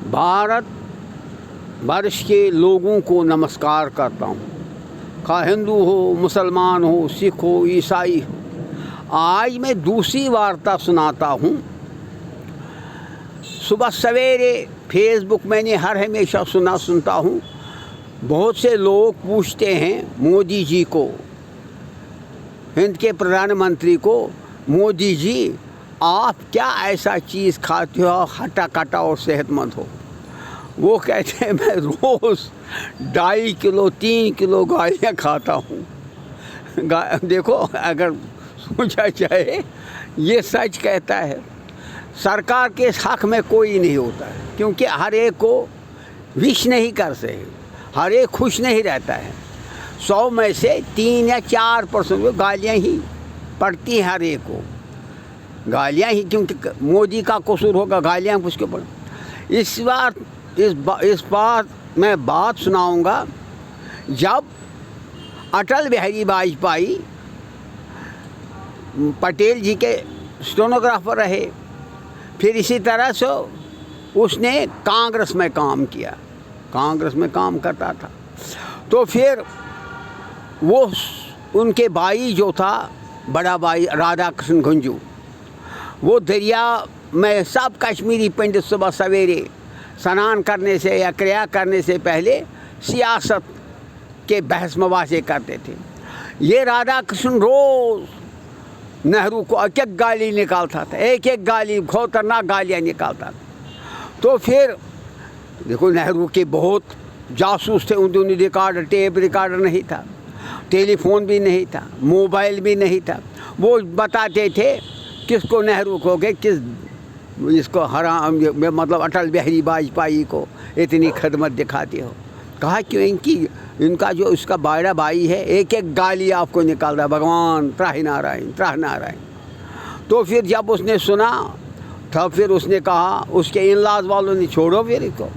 भारत वर्ष के लोगों को नमस्कार करता हूँ, खा हिंदू हो, मुसलमान हो, सिख हो, ईसाई हो। आज मैं दूसरी वार्ता सुनाता हूँ। सुबह सवेरे फेसबुक मैंने हमेशा सुनता हूँ। बहुत से लोग पूछते हैं मोदी जी को, हिंद के प्रधानमंत्री को, मोदी जी आप क्या ऐसा चीज़ खाते हो हटा कटा और सेहतमंद हो। वो कहते हैं मैं रोज़ 2.5 किलो 3 किलो गालियाँ खाता हूँ। देखो अगर सोचा जाए ये सच कहता है। सरकार के हक़ में कोई नहीं होता है, क्योंकि हर एक को विश नहीं कर सके, हर एक खुश नहीं रहता है। 100 में से 3 या 4% गालियाँ ही पड़ती हैं हर एक को, गालियाँ ही, क्योंकि मोदी का कसूर होगा, गालियाँ उसके पड़। इस बार मैं बात सुनाऊंगा जब अटल बिहारी वाजपेयी पटेल जी के स्टेनोग्राफर रहे, फिर इसी तरह से उसने कांग्रेस में काम किया, कांग्रेस में काम करता था। तो फिर वो उनके भाई जो था, बड़ा भाई राधा कृष्ण गंजू, वो दरिया में सब कश्मीरी पंडित सुबह सवेरे स्नान करने से या क्रिया करने से पहले सियासत के बहस मबासे करते थे। ये राधा कृष्ण रोज़ नेहरू को एक एक गाली निकालता था, एक एक गाली, खतरनाक गालियाँ निकालता था। तो फिर देखो नेहरू के बहुत जासूस थे, उन्होंने रिकॉर्डर, टेप रिकॉर्डर नहीं था, टेलीफोन भी नहीं था, मोबाइल भी नहीं था। वो बताते थे किसको, नेहरू को, कि किस इसको हराम, मतलब अटल बिहारी वाजपेयी को इतनी खदमत दिखाती हो। कहा कि इनका जो इसका बड़ा भाई है एक एक गाली आपको निकाल रहा है, भगवान त्राहि नारायण त्राहि नारायण। तो फिर जब उसने सुना तब फिर उसने कहा, उसके इन-लॉज वालों ने छोड़ो फिर इसको।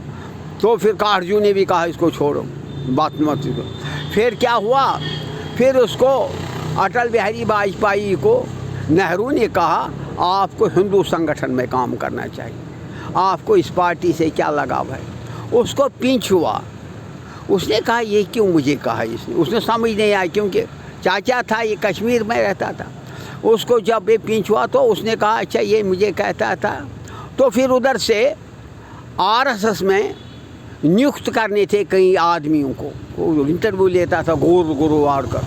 तो फिर कारजू ने भी कहा इसको छोड़ो, बात मत करो। फिर क्या हुआ, फिर उसको अटल बिहारी वाजपेयी को नेहरू ने कहा आपको हिंदू संगठन में काम करना चाहिए, आपको इस पार्टी से क्या लगाव है। उसको पिंच हुआ, उसने कहा ये क्यों मुझे कहा इसने, उसने समझ नहीं आया, क्योंकि चाचा था, ये कश्मीर में रहता था। उसको जब ये पिंच हुआ तो उसने कहा अच्छा ये मुझे कहता था। तो फिर उधर से आरएसएस में नियुक्त करने थे कई आदमियों को, वो इंटरव्यू लेता था गुरुवार का,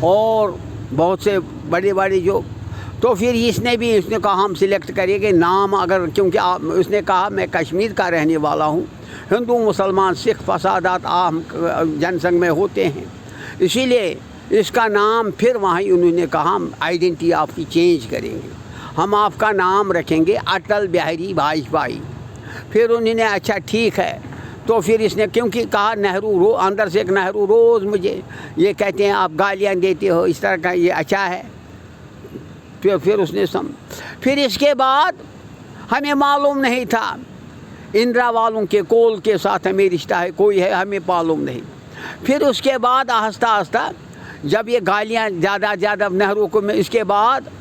और बहुत से बड़े बड़े जो। तो फिर उसने कहा हम सिलेक्ट करेंगे नाम, अगर, क्योंकि उसने कहा मैं कश्मीर का रहने वाला हूँ, हिंदू मुसलमान सिख फसादात आम जनसंघ में होते हैं, इसीलिए इसका नाम, फिर वहाँ उन्होंने कहा हम आइडेंटिटी आपकी चेंज करेंगे, हम आपका नाम रखेंगे अटल बिहारी वाजपेयी। फिर उन्होंने अच्छा ठीक है। तो फिर इसने, क्योंकि कहा नेहरू अंदर से एक नेहरू रोज़ मुझे ये कहते हैं आप गालियाँ देते हो, इस तरह का, ये अच्छा है। फिर उसने फिर इसके बाद हमें मालूम नहीं था, इंदिरा वालों के कोल के साथ हमें रिश्ता है, कोई है, हमें मालूम नहीं। फिर उसके बाद आहिस्ता आहिस्ता जब ये गालियाँ ज़्यादा नेहरू को, इसके बाद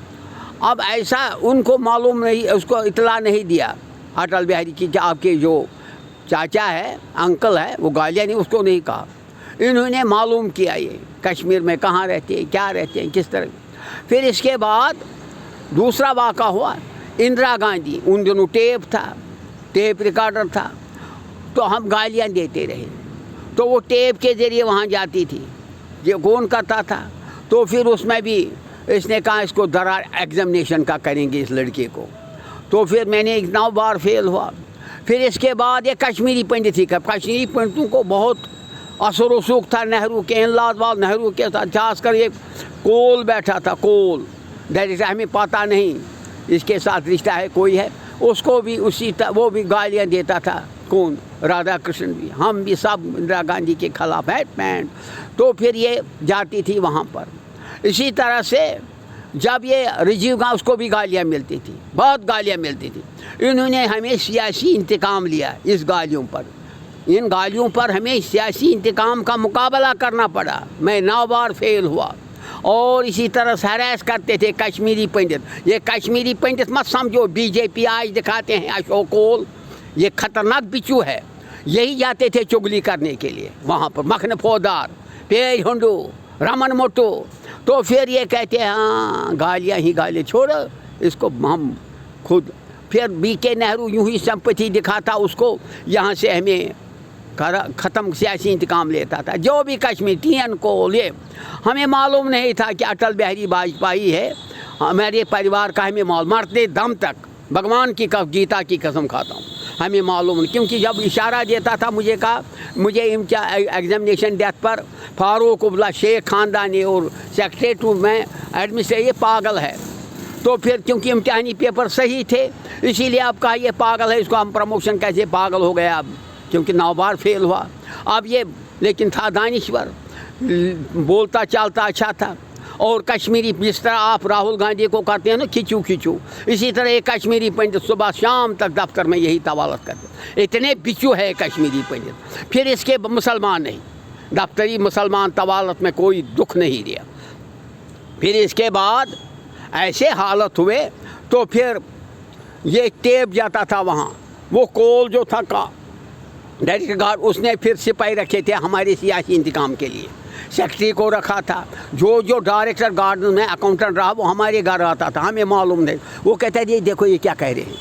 अब ऐसा उनको मालूम नहीं, उसको इतला नहीं दिया अटल बिहारी की, आपके जो चाचा है, अंकल है, वो गालियाँ नहीं, उसको नहीं कहा। इन्होंने मालूम किया ये कश्मीर में कहाँ रहते हैं, क्या रहते हैं, किस तरह। फिर इसके बाद दूसरा वाक़ा हुआ, इंदिरा गांधी, उन दिनों टेप था, टेप रिकॉर्डर था, तो हम गालियाँ देते रहे। तो वो टेप के ज़रिए वहाँ जाती थी, ये कौन करता था। तो फिर उसमें भी इसने कहा इसको दरार एग्जामिनेशन का करेंगे इस लड़के को। तो फिर मैंने 9 बार फेल हुआ। फिर इसके बाद ये कश्मीरी पंडित ही, कश्मीरी पंडितों को बहुत असर वसूख था नेहरू के इन-लॉज वाले, नेहरू के साथ खासकर ये कोल बैठा था, कोल जैसे हमें पता नहीं इसके साथ रिश्ता है कोई है, उसको भी वो भी गालियाँ देता था, कौन, राधा कृष्ण भी, हम भी सब इंदिरा गांधी के खिलाफ है पैंट। तो फिर ये जाती थी वहाँ पर। इसी तरह से जब ये राजीव गांधी, उसको भी गालियाँ मिलती थी, बहुत गालियाँ मिलती थी। इन्होंने हमें सियासी इंतकाम लिया इस गालियों पर, इन गालियों पर हमें सियासी इंतकाम का मुकाबला करना पड़ा। मैं 9 बार फेल हुआ। और इसी तरह से हरास करते थे कश्मीरी पंडित। ये कश्मीरी पंडित मत समझो बीजेपी आज दिखाते हैं अशोक कोल, یہ خطرناک بچو ہے. یہی جاتے تھے چگلی کرنے کے لیے وہاں پر, مکھن پھودار, پیج ہنڈو, رمن موٹو. تو پھر یہ کہتے ہیں ہاں گالیاں ہی گالیاں, چھوڑو اس کو ہم خود. پھر بی کے نہرو یوں ہی سمپتی دکھاتا اس کو, یہاں سے ہمیں ختم سیاسی انتقام لیتا تھا. جو بھی کشمیر TN کو یہ ہمیں معلوم نہیں تھا کہ اٹل بہاری واجپئی ہے. ہمارے پریوار کا ہمیں معلوم, مرتے دم تک بھگوان کی گیتا کی قسم کھاتا ہوں, ہمیں معلوم نہیں. کیونکہ جب اشارہ دیتا تھا مجھے کہا, مجھے ایگزامینیشن ڈیتھ پر فاروق عبداللہ شیخ خاندانی اور سیکریٹریٹ میں ایڈمنسٹریٹر یہ پاگل ہے. تو پھر کیونکہ امتحانی پیپر صحیح تھے اسی لیے آپ کہا یہ پاگل ہے, اس کو ہم پروموشن کیسے, پاگل ہو گیا اب کیونکہ 9 بار فیل ہوا. اب یہ لیکن تھا دانشور, بولتا چالتا اچھا تھا. اور کشمیری جس طرح آپ راہل گاندھی کو کہتے ہیں نا کھچو کھچو, اسی طرح ایک کشمیری پنڈت صبح شام تک دفتر میں یہی طوالت کرتے, اتنے بچو ہے کشمیری پنڈت. پھر اس کے مسلمان نہیں, دفتری مسلمان طوالت میں کوئی دکھ نہیں دیا. پھر اس کے بعد ایسے حالت ہوئے تو پھر یہ ٹیپ جاتا تھا وہاں, وہ کول جو تھا ڈائریکٹر گارڈ, اس نے پھر سپاہی رکھے تھے ہمارے سیاسی انتقام کے لیے. سیکرٹری کو رکھا تھا, جو ڈائریکٹر گارڈ میں اکاؤنٹنٹ رہا وہ ہمارے گھر آتا تھا, ہمیں معلوم نہیں. وہ کہتا ہے دیکھو یہ کیا کہہ رہے ہیں.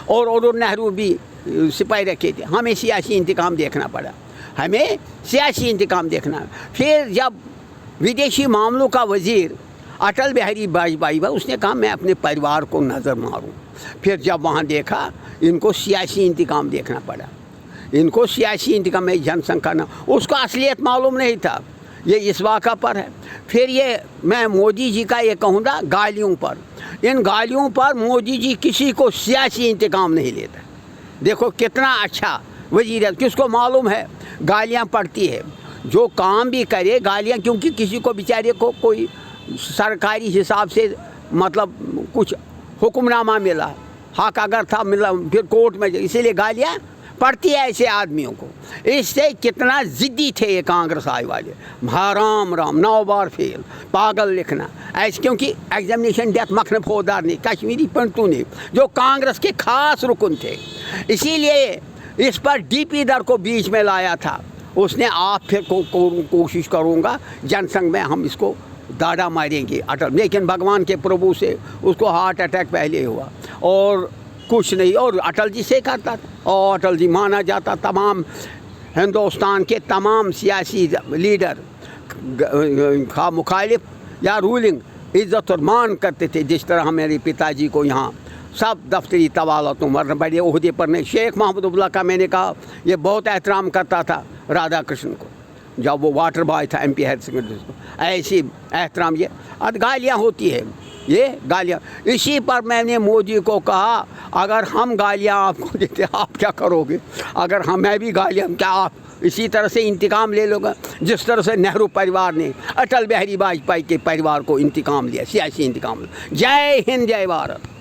اور نہرو بھی سپاہی رکھے تھے. ہمیں سیاسی انتقام دیکھنا پڑا, ہمیں سیاسی انتقام دیکھنا. پھر جب ودیشی معاملوں کا وزیر اٹل بہاری واجپئی اس نے کہا میں اپنے پریوار کو نظر ماروں. پھر جب وہاں دیکھا ان کو سیاسی انتقام دیکھنا پڑا, ان کو سیاسی انتقام میں جن سنگھ کا نام, اس کو اصلیت معلوم نہیں تھا, یہ اس واقعہ پر ہے. پھر یہ میں مودی جی کا یہ کہوں گا گالیوں پر, ان گالیوں پر مودی جی کسی کو سیاسی انتقام نہیں لیتا. دیکھو کتنا اچھا وزیر ہے, کس کو معلوم ہے گالیاں پڑتی ہے, جو کام بھی کرے گالیاں, کیونکہ کسی کو بیچارے کو کوئی سرکاری حساب سے مطلب کچھ حکم نامہ ملا, حق اگر تھا ملا, پھر کورٹ میں, اسی لیے گالیاں پڑتی ہے ایسے آدمیوں کو. اس سے کتنا ضدی تھے یہ کانگریس آئے والے, رام 9 بار فیل, پاگل لکھنا ایسے. کیونکہ ایگزامینیشن ڈیتھ مکھن پھودار نے, کشمیری پنٹو نے, جو کانگریس کے خاص رکن تھے, اسی لیے اس پر DP در کو بیچ میں لایا تھا. اس نے آپ پھر کوشش کروں گا جن سنگھ میں ہم اس کو داڑا ماریں گے اٹل, لیکن بھگوان کے پربھو سے اس کو ہارٹ اٹیک پہلے ہوا اور کچھ نہیں. اور اٹل جی سے کرتا تھا, اور اٹل جی مانا جاتا تمام ہندوستان کے تمام سیاسی لیڈر مخالف یا رولنگ عزت اور مان کرتے تھے. جس طرح ہمارے پتا جی کو یہاں سب دفتری طوالتوں بڑے عہدے پر نہیں. شیخ محمود عبداللہ کا میں نے کہا یہ بہت احترام کرتا تھا رادھا کرشن کو, جب وہ واٹر بوائے تھا MP ہائر سیکنڈری اسکول. ایسی احترام, یہ گالیاں ہوتی ہے, یہ گالیاں. اسی پر میں نے مودی کو کہا اگر ہم گالیاں آپ کو دیتے آپ کیا کرو گے, اگر میں بھی گالیاں, کیا آپ اسی طرح سے انتقام لے لو گا جس طرح سے نہرو پریوار نے اٹل بہاری واجپئی کے پریوار کو انتقام لیا, سیاسی انتقام. جے ہند, جے بھارت.